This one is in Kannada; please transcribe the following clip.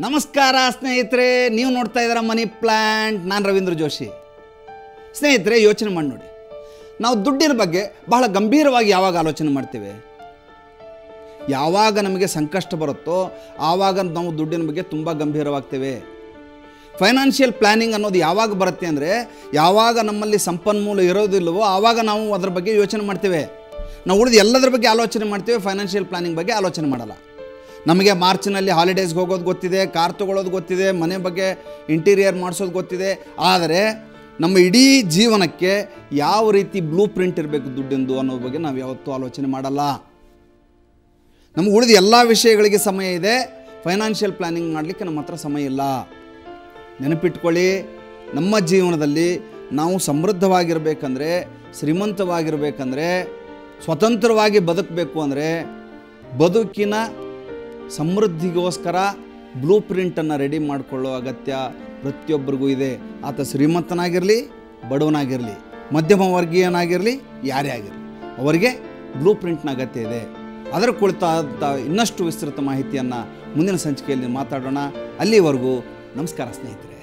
ನಮಸ್ಕಾರ ಸ್ನೇಹಿತರೆ, ನೀವು ನೋಡ್ತಾ ಇದ್ದೀರಾ ಮನಿ ಪ್ಲ್ಯಾಂಟ್. ನಾನು ರವೀಂದ್ರ ಜೋಶಿ. ಸ್ನೇಹಿತರೆ, ಯೋಚನೆ ಮಾಡಿ ನೋಡಿ, ನಾವು ದುಡ್ಡಿನ ಬಗ್ಗೆ ಬಹಳ ಗಂಭೀರವಾಗಿ ಯಾವಾಗ ಆಲೋಚನೆ ಮಾಡ್ತೇವೆ? ಯಾವಾಗ ನಮಗೆ ಸಂಕಷ್ಟ ಬರುತ್ತೋ ಆವಾಗ ನಾವು ದುಡ್ಡಿನ ಬಗ್ಗೆ ತುಂಬ ಗಂಭೀರವಾಗ್ತೇವೆ. ಫೈನಾನ್ಷಿಯಲ್ ಪ್ಲ್ಯಾನಿಂಗ್ ಅನ್ನೋದು ಯಾವಾಗ ಬರುತ್ತೆ ಅಂದರೆ, ಯಾವಾಗ ನಮ್ಮಲ್ಲಿ ಸಂಪನ್ಮೂಲ ಇರೋದಿಲ್ಲವೋ ಆವಾಗ ನಾವು ಅದರ ಬಗ್ಗೆ ಯೋಚನೆ ಮಾಡ್ತೇವೆ. ನಾವು ಉಳಿದು ಎಲ್ಲದರ ಬಗ್ಗೆ ಆಲೋಚನೆ ಮಾಡ್ತೇವೆ, ಫೈನಾನ್ಷಿಯಲ್ ಪ್ಲ್ಯಾನಿಂಗ್ ಬಗ್ಗೆ ಆಲೋಚನೆ ಮಾಡಲ್ಲ. ನಮಗೆ ಮಾರ್ಚ್ನಲ್ಲಿ ಹಾಲಿಡೇಸ್ಗೆ ಹೋಗೋದು ಗೊತ್ತಿದೆ, ಕಾರ್ ತೊಗೊಳ್ಳೋದು ಗೊತ್ತಿದೆ, ಮನೆ ಬಗ್ಗೆ ಇಂಟೀರಿಯರ್ ಮಾಡಿಸೋದು ಗೊತ್ತಿದೆ. ಆದರೆ ನಮ್ಮ ಇಡೀ ಜೀವನಕ್ಕೆ ಯಾವ ರೀತಿ ಬ್ಲೂ ಪ್ರಿಂಟ್ ಇರಬೇಕು ದುಡ್ಡಿಂದು ಅನ್ನೋದ್ರ ಬಗ್ಗೆ ನಾವು ಯಾವತ್ತೂ ಆಲೋಚನೆ ಮಾಡಲ್ಲ. ನಮಗೆ ಉಳಿದ ಎಲ್ಲ ವಿಷಯಗಳಿಗೆ ಸಮಯ ಇದೆ, ಫೈನಾನ್ಷಿಯಲ್ ಪ್ಲ್ಯಾನಿಂಗ್ ಮಾಡಲಿಕ್ಕೆ ನಮ್ಮ ಹತ್ರ ಸಮಯ ಇಲ್ಲ. ನೆನಪಿಟ್ಕೊಳ್ಳಿ, ನಮ್ಮ ಜೀವನದಲ್ಲಿ ನಾವು ಸಮೃದ್ಧವಾಗಿರಬೇಕಂದ್ರೆ, ಶ್ರೀಮಂತವಾಗಿರಬೇಕಂದ್ರೆ, ಸ್ವತಂತ್ರವಾಗಿ ಬದುಕಬೇಕು ಅಂದರೆ, ಬದುಕಿನ ಸಮೃದ್ಧಿಗೋಸ್ಕರ ಬ್ಲೂ ಪ್ರಿಂಟನ್ನು ರೆಡಿ ಮಾಡಿಕೊಳ್ಳೋ ಅಗತ್ಯ ಪ್ರತಿಯೊಬ್ಬರಿಗೂ ಇದೆ. ಆತ ಶ್ರೀಮಂತನಾಗಿರಲಿ, ಬಡವನಾಗಿರಲಿ, ಮಧ್ಯಮ ವರ್ಗೀಯನಾಗಿರಲಿ, ಯಾರೇ ಆಗಿರಲಿ, ಅವರಿಗೆ ಬ್ಲೂ ಪ್ರಿಂಟ್ನ ಅಗತ್ಯ ಇದೆ. ಅದರ ಕುರಿತಾದ ಇನ್ನಷ್ಟು ವಿಸ್ತೃತ ಮಾಹಿತಿಯನ್ನು ಮುಂದಿನ ಸಂಚಿಕೆಯಲ್ಲಿ ಮಾತಾಡೋಣ. ಅಲ್ಲಿವರೆಗೂ ನಮಸ್ಕಾರ ಸ್ನೇಹಿತರೆ.